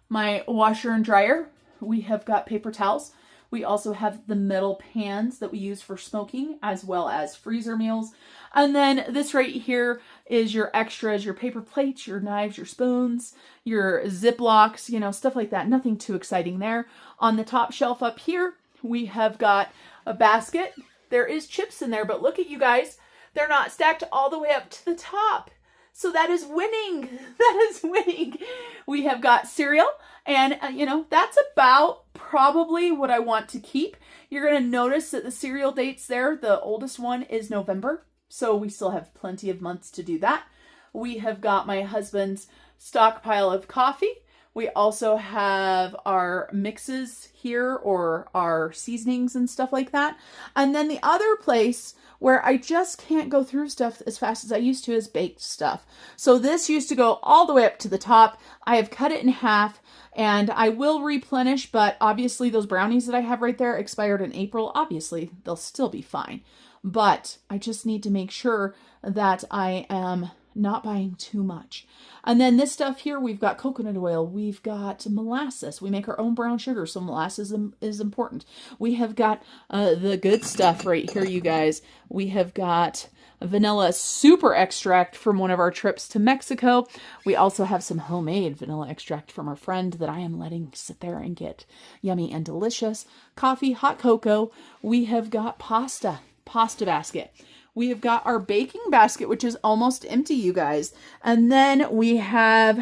my washer and dryer, we have got paper towels. We also have the metal pans that we use for smoking, as well as freezer meals. And then this right here is your extras, your paper plates, your knives, your spoons, your Ziplocs, you know, stuff like that. Nothing too exciting there. On the top shelf up here, we have got a basket. There is chips in there, but look at you guys. They're not stacked all the way up to the top. So that is winning. That is winning. We have got cereal and, you know, that's about probably what I want to keep. You're going to notice that the cereal dates there, the oldest one is November So we still have plenty of months to do that. We have got my husband's stockpile of coffee. We also have our mixes here, or our seasonings and stuff like that. And then the other place where I just can't go through stuff as fast as I used to is baked stuff. So this used to go all the way up to the top. I have cut it in half and I will replenish, but obviously those brownies that I have right there expired in April. Obviously, they'll still be fine. But I just need to make sure that I am not buying too much. And then this stuff here, we've got coconut oil, we've got molasses. We make our own brown sugar, so molasses is important. We have got the good stuff right here, you guys. We have got vanilla super extract from one of our trips to Mexico. We also have some homemade vanilla extract from our friend that I am letting sit there and get yummy and delicious. Coffee, hot cocoa. We have got pasta basket. We have got our baking basket, which is almost empty, you guys. And then we have,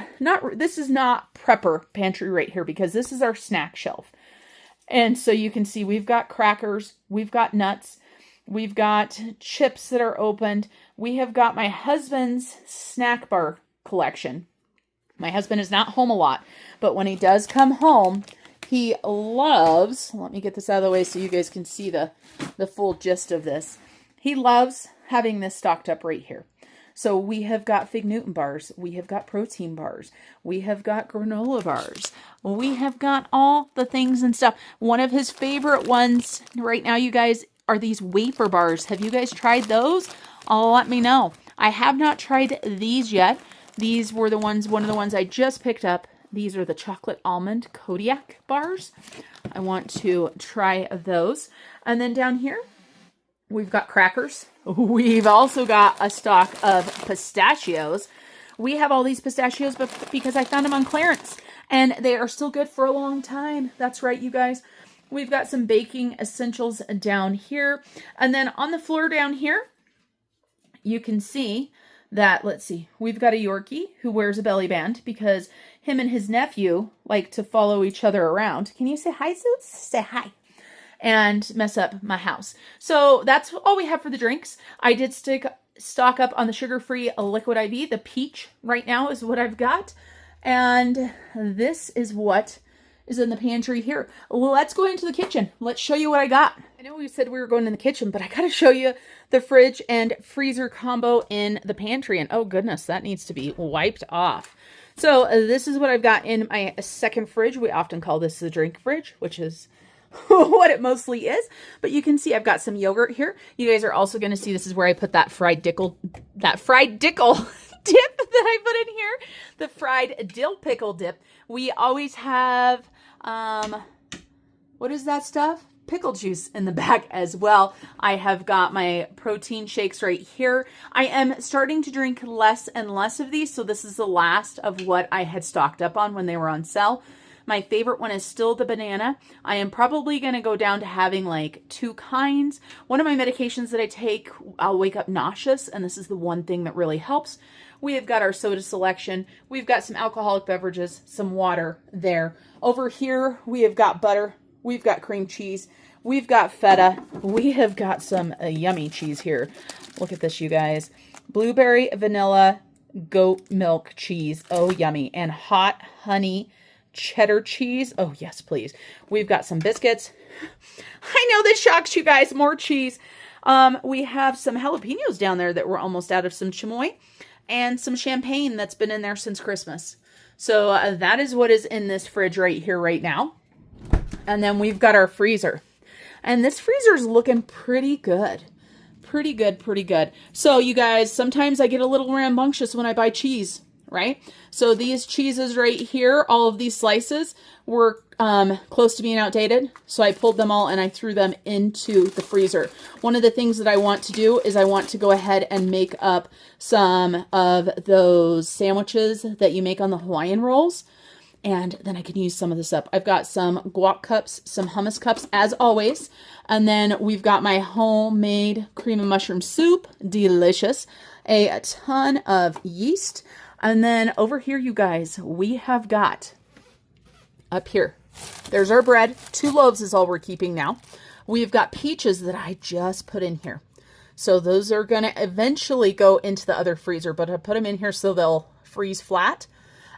this is not prepper pantry right here, because this is our snack shelf. And so you can see we've got crackers, we've got nuts, we've got chips that are opened. We have got my husband's snack bar collection. My husband is not home a lot, but when he does come home, he loves, let me get this out of the way so you guys can see the full gist of this. He loves having this stocked up right here. So we have got Fig Newton bars. We have got protein bars. We have got granola bars. We have got all the things and stuff. One of his favorite ones right now, you guys, are these wafer bars. Have you guys tried those? Let me know. I have not tried these yet. These were one of the ones I just picked up. These are the chocolate almond Kodiak bars. I want to try those. And then down here, we've got crackers. We've also got a stock of pistachios. We have all these pistachios because I found them on clearance, and they are still good for a long time. That's right, you guys. We've got some baking essentials down here. And then on the floor down here, you can see that, let's see, we've got a Yorkie who wears a belly band because him and his nephew like to follow each other around. Can you say hi, Zoots? Say hi. And mess up my house. So that's all we have for the drinks. I did stock up on the sugar-free liquid IV. The peach right now is what I've got. And this is what is in the pantry here. Let's go into the kitchen. Let's show you what I got. I know we said we were going in the kitchen, but I got to show you the fridge and freezer combo in the pantry. And oh goodness, that needs to be wiped off. So this is what I've got in my second fridge. We often call this the drink fridge, which is what it mostly is. But you can see I've got some yogurt here. You guys are also going to see this is where I put that fried dickle dip that I put in here. The fried dill pickle dip. We always have, what is that stuff? Pickle juice in the back as well. I have got my protein shakes right here. I am starting to drink less and less of these. So this is the last of what I had stocked up on when they were on sale. My favorite one is still the banana. I am probably going to go down to having like 2 kinds. One of my medications that I take, I'll wake up nauseous, and this is the one thing that really helps. We have got our soda selection. We've got some alcoholic beverages, some water there. Over here, we have got butter. We've got cream cheese. We've got feta. We have got some yummy cheese here. Look at this, you guys. Blueberry, vanilla, goat milk cheese. Oh, yummy. And hot honey cheddar cheese. Oh, yes, please. We've got some biscuits. I know this shocks you guys. More cheese. We have some jalapenos down there that we're almost out of, some chamoy, and some champagne that's been in there since Christmas. So that is what is in this fridge right here right now. And then we've got our freezer. And this freezer is looking pretty good. Pretty good. So you guys, sometimes I get a little rambunctious when I buy cheese, right? So these cheeses right here, all of these slices were close to being outdated. So I pulled them all and I threw them into the freezer. One of the things that I want to do is I want to go ahead and make up some of those sandwiches that you make on the Hawaiian rolls. And then I can use some of this up. I've got some guac cups, some hummus cups, as always. And then we've got my homemade cream and mushroom soup. Delicious. A ton of yeast. And then over here, you guys, we have got up here. There's our bread. 2 loaves is all we're keeping now. We've got peaches that I just put in here. So those are going to eventually go into the other freezer, but I put them in here so they'll freeze flat.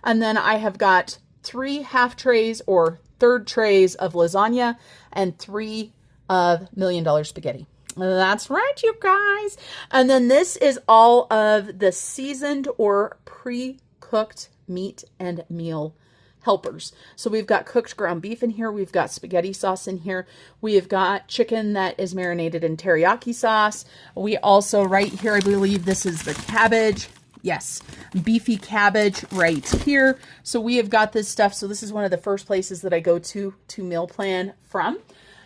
And then I have got 3 half trays or third trays of lasagna and 3 of $1 Million spaghetti. That's right, you guys. And then this is all of the seasoned or pre-cooked meat and meal helpers. So we've got cooked ground beef in here. We've got spaghetti sauce in here. We've got chicken that is marinated in teriyaki sauce. We also, right here, I believe this is the cabbage. Yes, beefy cabbage right here. So we have got this stuff. So this is one of the first places that I go to meal plan from.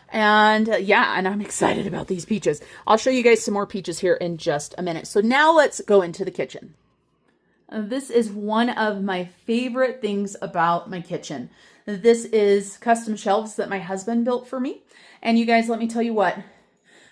And yeah, and I'm excited about these peaches. I'll show you guys some more peaches here in just a minute. So now let's go into the kitchen. This is one of my favorite things about my kitchen. This is custom shelves that my husband built for me. And you guys, let me tell you what,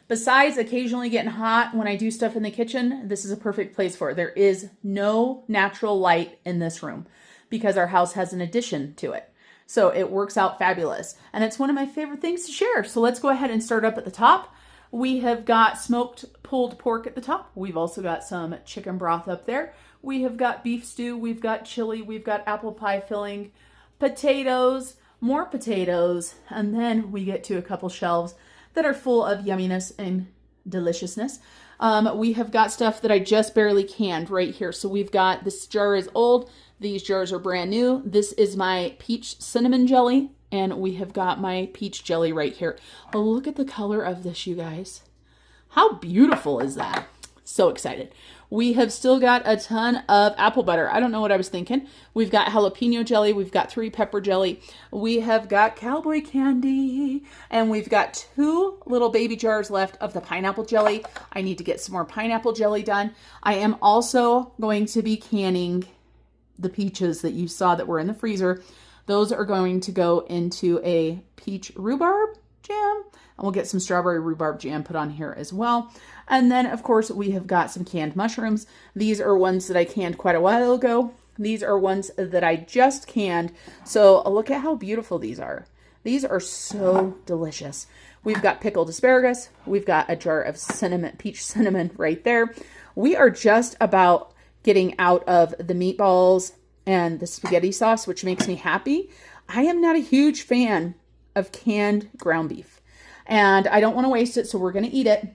besides occasionally getting hot when I do stuff in the kitchen, this is a perfect place for it. There is no natural light in this room because our house has an addition to it. So it works out fabulous. And it's one of my favorite things to share. So let's go ahead and start up at the top. We have got smoked pulled pork at the top. We've also got some chicken broth up there. We have got beef stew, we've got chili, we've got apple pie filling, potatoes, more potatoes, and then we get to a couple shelves that are full of yumminess and deliciousness. We have got stuff that I just barely canned right here. So we've got, this jar is old, these jars are brand new. This is my peach cinnamon jelly, and we have got my peach jelly right here. Oh, look at the color of this, you guys. How beautiful is that? So excited. We have still got a ton of apple butter. I don't know what I was thinking. We've got jalapeno jelly. We've got 3 pepper jelly. We have got cowboy candy. And we've got 2 little baby jars left of the pineapple jelly. I need to get some more pineapple jelly done. I am also going to be canning the peaches that you saw that were in the freezer. Those are going to go into a peach rhubarb jam. And we'll get some strawberry rhubarb jam put on here as well. And then, of course, we have got some canned mushrooms. These are ones that I canned quite a while ago. These are ones that I just canned. So look at how beautiful these are. These are so delicious. We've got pickled asparagus. We've got a jar of cinnamon, peach cinnamon right there. We are just about getting out of the meatballs and the spaghetti sauce, which makes me happy. I am not a huge fan of canned ground beef, and I don't want to waste it, so we're going to eat it.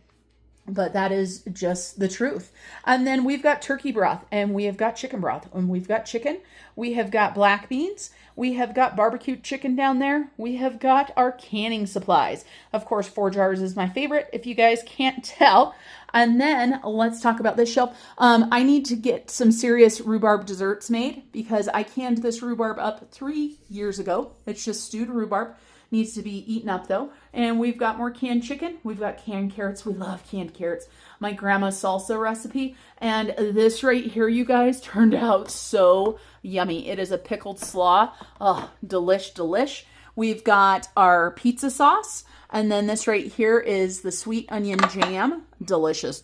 But that is just the truth. And then we've got turkey broth, and we have got chicken broth, and we've got chicken. We have got black beans. We have got barbecued chicken down there. We have got our canning supplies. Of course, 4 jars is my favorite, if you guys can't tell. And then let's talk about this shelf. I need to get some serious rhubarb desserts made because I canned this rhubarb up 3 years ago. It's just stewed rhubarb. Needs to be eaten up though. And we've got more canned chicken. We've got canned carrots. We love canned carrots. My grandma's salsa recipe. And this right here, you guys, turned out so yummy. It is a pickled slaw. Oh, delish. We've got our pizza sauce. And then this right here is the sweet onion jam. Delicious.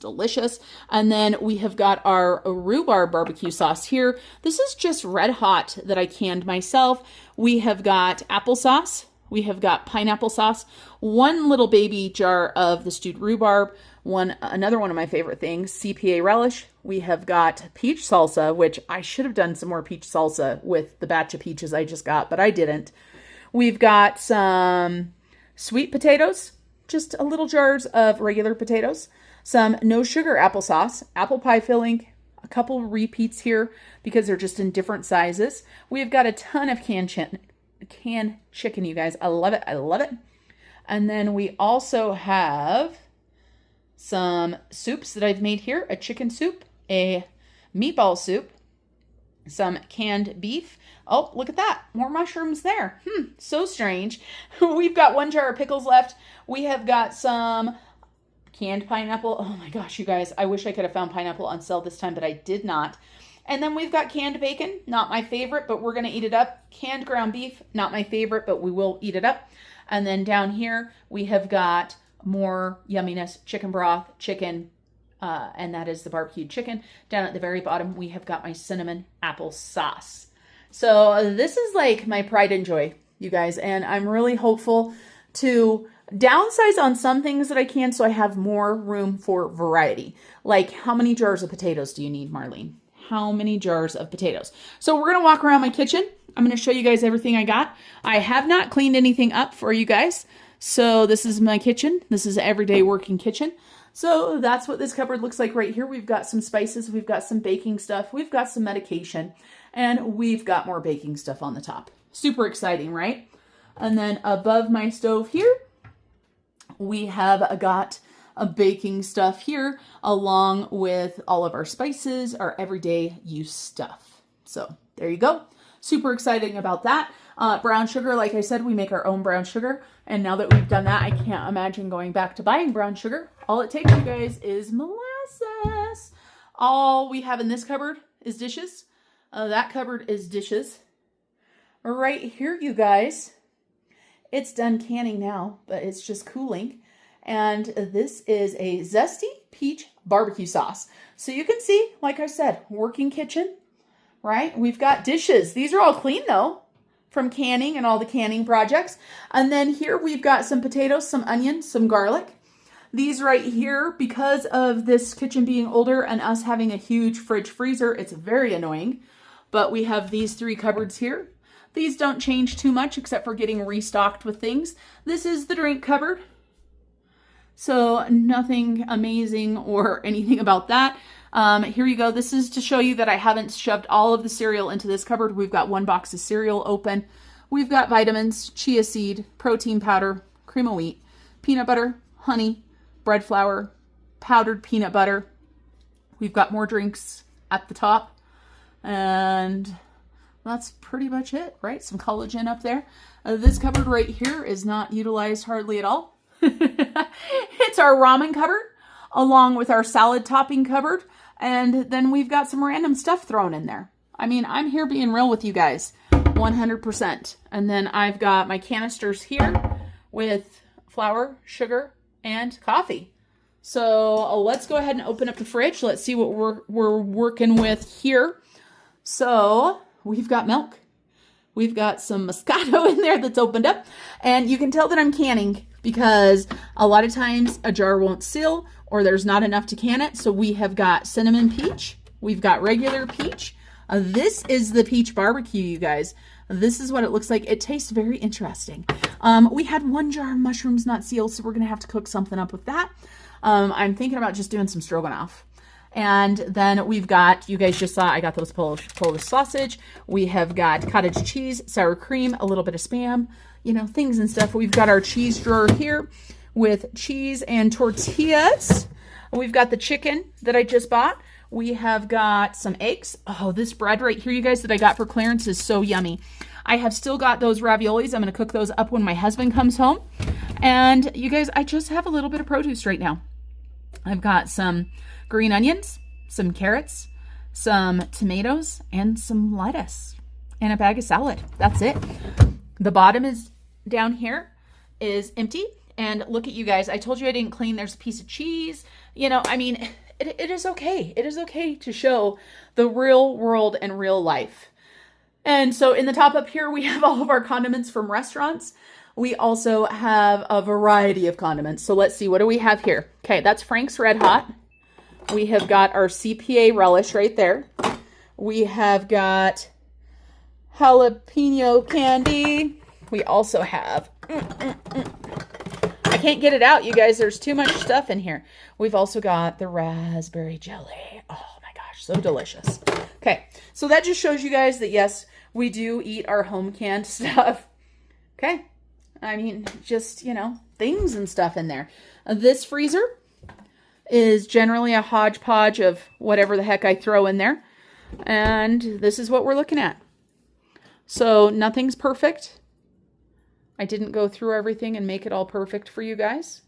And then we have got our rhubarb barbecue sauce here. This is just red hot that I canned myself. We have got applesauce. We have got pineapple sauce, 1 little baby jar of the stewed rhubarb, another one of my favorite things, CPA relish. We have got peach salsa, which I should have done some more peach salsa with the batch of peaches I just got, but I didn't. We've got some sweet potatoes, just a little jars of regular potatoes, some no sugar applesauce, apple pie filling, a couple repeats here because they're just in different sizes. We've got a ton of canned chicken, you guys. I love it. And then we also have some soups that I've made here. A chicken soup, a meatball soup, some canned beef. Oh, look at that. More mushrooms there. So strange. We've got 1 jar of pickles left. We have got some canned pineapple. Oh my gosh, you guys. I wish I could have found pineapple on sale this time, but I did not. And then we've got canned bacon, not my favorite, but we're going to eat it up. Canned ground beef, not my favorite, but we will eat it up. And then down here, we have got more yumminess, chicken broth, chicken, and that is the barbecued chicken. Down at the very bottom, we have got my cinnamon apple sauce. So this is like my pride and joy, you guys, and I'm really hopeful to Downsize on some things that I can so I have more room for variety. Like, how many jars of potatoes do you need, Marlene? How many jars of potatoes? So we're going to walk around my kitchen. I'm going to show you guys everything I got. I have not cleaned anything up for you guys. So this is my kitchen. This is an everyday working kitchen. So that's what this cupboard looks like right here. We've got some spices. We've got some baking stuff. We've got some medication. And we've got more baking stuff on the top. Super exciting, right? And then above my stove here, we have got a baking stuff here along with all of our spices, our everyday use stuff. So there you go. Super exciting about that. Brown sugar, like I said, we make our own brown sugar. And now that we've done that, I can't imagine going back to buying brown sugar. All it takes, you guys, is molasses. All we have in this cupboard is dishes. That cupboard is dishes. Right here, you guys. It's done canning now, but it's just cooling. And this is a zesty peach barbecue sauce. So you can see, like I said, working kitchen, right? We've got dishes. These are all clean though, from canning and all the canning projects. And then here we've got some potatoes, some onions, some garlic. These right here, because of this kitchen being older and us having a huge fridge freezer, it's very annoying. But we have these three cupboards here. These don't change too much except for getting restocked with things. This is the drink cupboard. So nothing amazing or anything about that. Here you go. This is to show you that I haven't shoved all of the cereal into this cupboard. We've got one box of cereal open. We've got vitamins, chia seed, protein powder, cream of wheat, peanut butter, honey, bread flour, powdered peanut butter. We've got more drinks at the top. And that's pretty much it, right? Some collagen up there. This cupboard right here is not utilized hardly at all. It's our ramen cupboard along with our salad topping cupboard. And then we've got some random stuff thrown in there. I mean, I'm here being real with you guys, 100%. And then I've got my canisters here with flour, sugar, and coffee. So let's go ahead and open up the fridge. Let's see what we're working with here. So we've got milk. We've got some Moscato in there that's opened up. And you can tell that I'm canning because a lot of times a jar won't seal or there's not enough to can it. So we have got cinnamon peach. We've got regular peach. This is the peach barbecue, you guys. This is what it looks like. It tastes very interesting. We had one jar of mushrooms not sealed, so we're going to have to cook something up with that. I'm thinking about just doing some stroganoff. And then we've got, you guys just saw, I got those Polish sausage. We have got cottage cheese, sour cream, a little bit of Spam, you know, things and stuff. We've got our cheese drawer here with cheese and tortillas. We've got the chicken that I just bought. We have got some eggs. Oh, this bread right here, you guys, that I got for clearance is so yummy. I have still got those raviolis. I'm going to cook those up when my husband comes home. And you guys, I just have a little bit of produce right now. I've got some green onions, some carrots, some tomatoes, and some lettuce, and a bag of salad. That's it. The bottom is down here is empty. And look at you guys. I told you I didn't clean. There's a piece of cheese. You know, I mean, it is okay. It is okay to show the real world and real life. And so in the top up here, we have all of our condiments from restaurants. We also have a variety of condiments. So let's see, what do we have here? Okay, that's Frank's Red Hot. We have got our CPA relish right there. We have got jalapeno candy. We also have, I can't get it out, you guys. There's too much stuff in here. We've also got the raspberry jelly. Oh my gosh, so delicious. Okay, so that just shows you guys that yes, we do eat our home canned stuff. Okay, I mean, just, you know, things and stuff in there. This freezer is generally a hodgepodge of whatever the heck I throw in there. And this is what we're looking at. So nothing's perfect. I didn't go through everything and make it all perfect for you guys.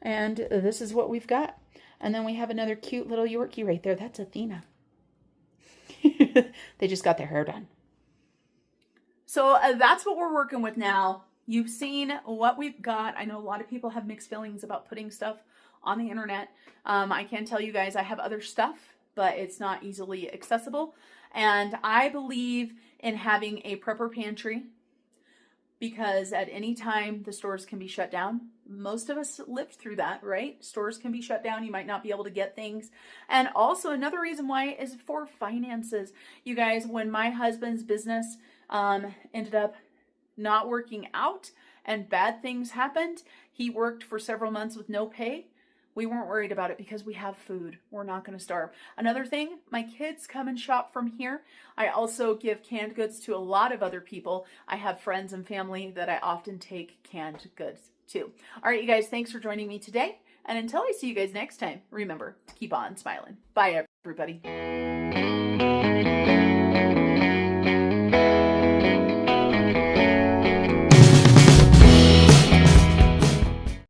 And this is what we've got. And then we have another cute little Yorkie right there. That's Athena. They just got their hair done. So that's what we're working with now. You've seen what we've got. I know a lot of people have mixed feelings about putting stuff on the internet. I can tell you guys I have other stuff, but it's not easily accessible. And I believe in having a prepper pantry because at any time the stores can be shut down. Most of us lived through that, right? Stores can be shut down. You might not be able to get things. And also another reason why is for finances. You guys, when my husband's business ended up not working out and bad things happened, he worked for several months with no pay. We weren't worried about it because we have food. We're not going to starve. Another thing, my kids come and shop from here. I also give canned goods to a lot of other people. I have friends and family that I often take canned goods to. All right, you guys, thanks for joining me today. And until I see you guys next time, remember to keep on smiling. Bye, everybody.